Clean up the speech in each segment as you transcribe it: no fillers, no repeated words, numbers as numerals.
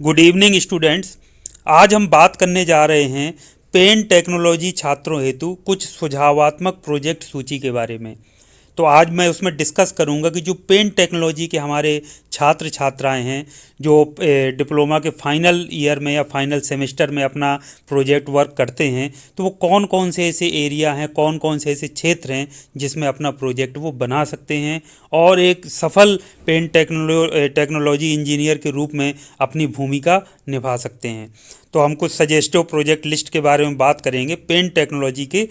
Good evening students. आज हम बात करने जा रहे हैं पेंट टेक्नोलॉजी छात्रों हेतु कुछ सुझावात्मक प्रोजेक्ट सूची के बारे में। तो आज मैं उसमें डिस्कस करूंगा कि जो पेंट टेक्नोलॉजी के हमारे छात्र छात्राएं हैं जो डिप्लोमा के फाइनल ईयर में या फाइनल सेमेस्टर में अपना प्रोजेक्ट वर्क करते हैं, तो वो कौन कौन से ऐसे एरिया हैं, कौन कौन से ऐसे क्षेत्र हैं जिसमें अपना प्रोजेक्ट वो बना सकते हैं और एक सफल पेंट टेक्नोलॉजी इंजीनियर के रूप में अपनी भूमिका निभा सकते हैं। तो हम कुछ सजेस्टिव प्रोजेक्ट लिस्ट के बारे में बात करेंगे पेंट टेक्नोलॉजी के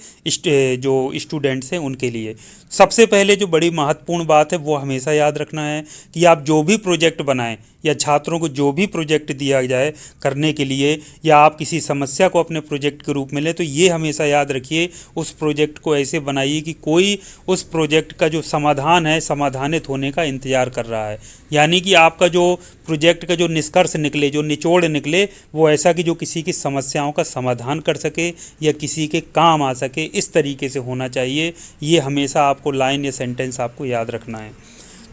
जो स्टूडेंट्स हैं उनके लिए। सबसे पहले जो बड़ी महत्वपूर्ण बात है वो हमेशा याद रखना है कि आप जो भी प्रोजेक्ट बनाएं या छात्रों को जो भी प्रोजेक्ट दिया जाए करने के लिए, या आप किसी समस्या को अपने प्रोजेक्ट के रूप में लें, तो ये हमेशा याद रखिए उस प्रोजेक्ट को ऐसे बनाइए कि कोई उस प्रोजेक्ट का जो समाधान है समाधानित होने का इंतज़ार कर रहा है। यानी कि आपका जो प्रोजेक्ट का जो निष्कर्ष निकले, जो निचोड़ निकले, वो ऐसा कि जो किसी की समस्याओं का समाधान कर सके या किसी के काम आ सके, इस तरीके से होना चाहिए। ये हमेशा आपको लाइन या सेंटेंस आपको याद रखना है।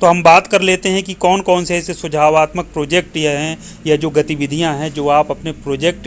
तो हम बात कर लेते हैं कि कौन कौन से ऐसे सुझावात्मक प्रोजेक्ट ये हैं या जो गतिविधियां हैं जो आप अपने प्रोजेक्ट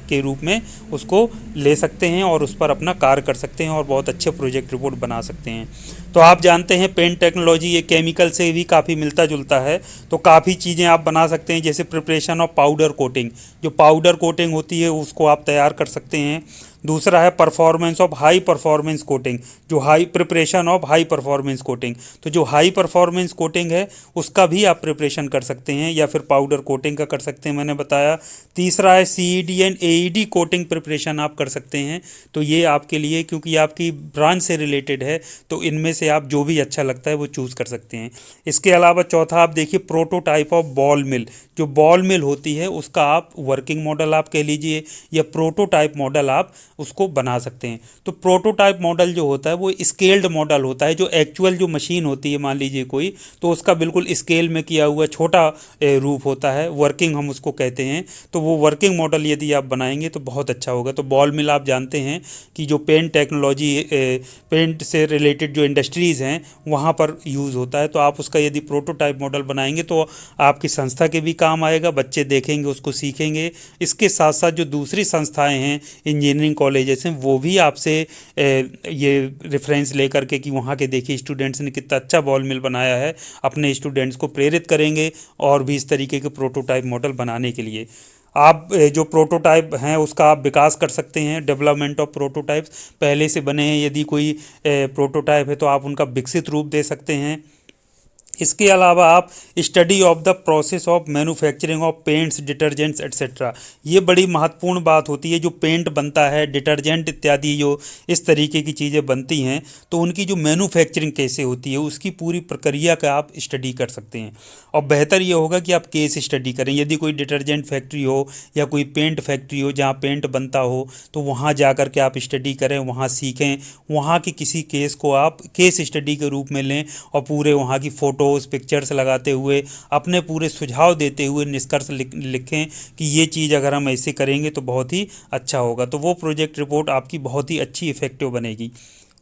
के रूप में उसको ले सकते हैं और उस पर अपना कार्य कर सकते हैं और बहुत अच्छे प्रोजेक्ट रिपोर्ट बना सकते हैं। तो आप जानते हैं पेंट टेक्नोलॉजी ये केमिकल से भी काफ़ी मिलता जुलता है। तो काफ़ी चीज़ें आप बना सकते हैं, जैसे प्रिपरेशन ऑफ पाउडर कोटिंग, जो पाउडर कोटिंग होती है उसको आप तैयार कर सकते हैं। दूसरा है performance of high performance coating, जो high preparation of high performance coating, तो जो हाई परफॉर्मेंस कोटिंग है उसका भी आप प्रिपरेशन कर सकते हैं या फिर पाउडर कोटिंग का कर सकते हैं, मैंने बताया। तीसरा है CED and AED coating preparation आप कर सकते हैं। तो ये आपके लिए, क्योंकि आपकी ब्रांच से रिलेटेड है, तो इनमें से आप जो भी अच्छा लगता है वो चूज़ कर सकते हैं। इसके अलावा चौथा आप देखिए प्रोटोटाइप ऑफ बॉल मिल, जो बॉल मिल होती है उसका आप वर्किंग मॉडल आप कह लीजिए या प्रोटोटाइप मॉडल आप उसको बना सकते हैं। तो प्रोटोटाइप मॉडल जो होता है वो स्केल्ड मॉडल होता है, जो एक्चुअल जो मशीन होती है मान लीजिए कोई, तो उसका बिल्कुल स्केल में किया हुआ छोटा रूप होता है, वर्किंग हम उसको कहते हैं। तो वो वर्किंग मॉडल यदि आप बनाएंगे तो बहुत अच्छा होगा। तो बॉल मिल आप जानते हैं कि जो पेंट टेक्नोलॉजी, पेंट से रिलेटेड जो इंडस्ट्रीज़ हैं वहाँ पर यूज़ होता है। तो आप उसका यदि प्रोटोटाइप मॉडल बनाएंगे तो आपकी संस्था के भी काम आएगा, बच्चे देखेंगे उसको सीखेंगे। इसके साथ साथ जो दूसरी संस्थाएं हैं, इंजीनियरिंग कॉलेजेस हैं, वो भी आपसे ये रेफरेंस लेकर के कि वहाँ के देखिए स्टूडेंट्स ने कितना अच्छा बॉल मिल बनाया है, अपने स्टूडेंट्स को प्रेरित करेंगे और भी इस तरीके के प्रोटोटाइप मॉडल बनाने के लिए। आप जो प्रोटोटाइप हैं उसका आप विकास कर सकते हैं। डेवलपमेंट ऑफ प्रोटोटाइप्स पहले से बने हैं, यदि कोई प्रोटोटाइप है तो आप उनका विकसित रूप दे सकते हैं। इसके अलावा आप study of the process of manufacturing of paints, detergents etcetera, ये बड़ी महत्वपूर्ण बात होती है। जो पेंट बनता है, डिटर्जेंट इत्यादि जो इस तरीके की चीज़ें बनती हैं, तो उनकी जो मैन्युफैक्चरिंग कैसे होती है उसकी पूरी प्रक्रिया का आप स्टडी कर सकते हैं। और बेहतर ये होगा कि आप केस स्टडी करें। यदि कोई डिटर्जेंट फैक्ट्री हो या कोई पेंट फैक्ट्री हो जहाँ पेंट बनता हो, तो वहाँ जा कर के आप स्टडी करें, वहाँ सीखें, वहाँ की किसी केस को आप केस स्टडी के रूप में लें और पूरे वहाँ की फ़ोटोज़ पिक्चर्स लगाते हुए अपने पूरे सुझाव देते हुए निष्कर्ष लिखें कि ये चीज़ अगर हम ऐसे करेंगे तो बहुत ही अच्छा होगा। तो वो प्रोजेक्ट रिपोर्ट आपकी बहुत ही अच्छी इफ़ेक्टिव बनेगी।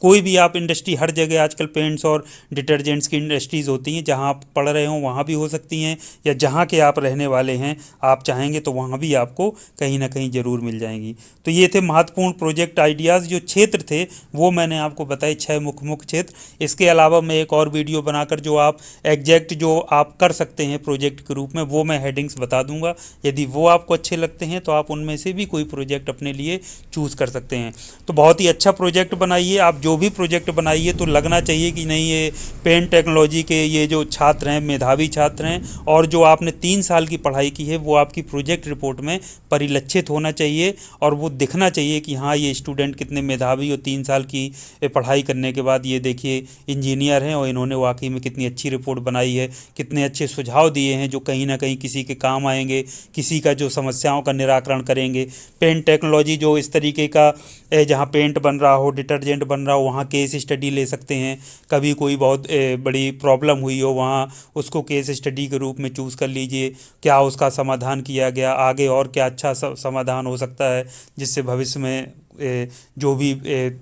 कोई भी आप इंडस्ट्री, हर जगह आजकल पेंट्स और डिटर्जेंट्स की इंडस्ट्रीज़ होती हैं, जहां आप पढ़ रहे हो वहाँ भी हो सकती हैं, या जहाँ के आप रहने वाले हैं आप चाहेंगे तो वहाँ भी आपको कहीं ना कहीं ज़रूर मिल जाएंगी। तो ये थे महत्वपूर्ण प्रोजेक्ट आइडियाज़। जो क्षेत्र थे वो मैंने आपको बताए, 6 मुख्य क्षेत्र। इसके अलावा मैं एक और वीडियो बनाकर जो आप एग्जैक्ट जो आप कर सकते हैं प्रोजेक्ट के रूप में, वो मैं हेडिंग्स बता दूंगा। यदि वो आपको अच्छे लगते हैं तो आप उनमें से भी कोई प्रोजेक्ट अपने लिए चूज़ कर सकते हैं। तो बहुत ही अच्छा प्रोजेक्ट बनाइए। आप जो भी प्रोजेक्ट बनाइए तो लगना चाहिए कि नहीं ये पेंट टेक्नोलॉजी के ये जो छात्र हैं, मेधावी छात्र हैं, और जो आपने 3 साल की पढ़ाई की है वो आपकी प्रोजेक्ट रिपोर्ट में परिलक्षित होना चाहिए और वो दिखना चाहिए कि हाँ ये स्टूडेंट कितने मेधावी और 3 साल की पढ़ाई करने के बाद ये देखिए इंजीनियर हैं और इन्होंने वाकई में कितनी अच्छी रिपोर्ट बनाई है, कितने अच्छे सुझाव दिए हैं जो कहीं ना कहीं किसी के काम आएंगे, किसी का जो समस्याओं का निराकरण करेंगे। पेंट टेक्नोलॉजी जो इस तरीके का जहाँ पेंट बन रहा हो, डिटर्जेंट बन रहा हो, वहाँ केस स्टडी ले सकते हैं। कभी कोई बहुत बड़ी प्रॉब्लम हुई हो वहाँ उसको केस स्टडी के रूप में चूज़ कर लीजिए, क्या उसका समाधान किया गया, आगे और क्या अच्छा समाधान हो सकता है जिससे भविष्य में जो भी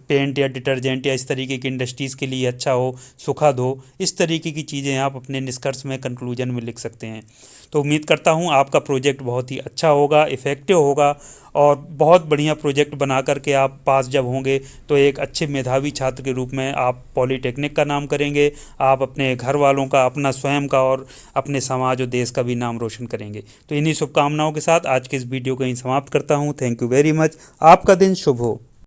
पेंट या डिटर्जेंट या इस तरीके की इंडस्ट्रीज़ के लिए अच्छा हो, सुखद हो, इस तरीके की चीज़ें आप अपने निष्कर्ष में, कंक्लूजन में लिख सकते हैं। तो उम्मीद करता हूँ आपका प्रोजेक्ट बहुत ही अच्छा होगा, इफ़ेक्टिव होगा और बहुत बढ़िया प्रोजेक्ट बना करके आप पास जब होंगे तो एक अच्छे मेधावी छात्र के रूप में आप पॉलीटेक्निक का नाम करेंगे, आप अपने घर वालों का, अपना स्वयं का और अपने समाज और देश का भी नाम रोशन करेंगे। तो इन्हीं शुभकामनाओं के साथ आज के इस वीडियो को यहीं समाप्त करता हूँ। Thank you very much. आपका दिन शुभ हो।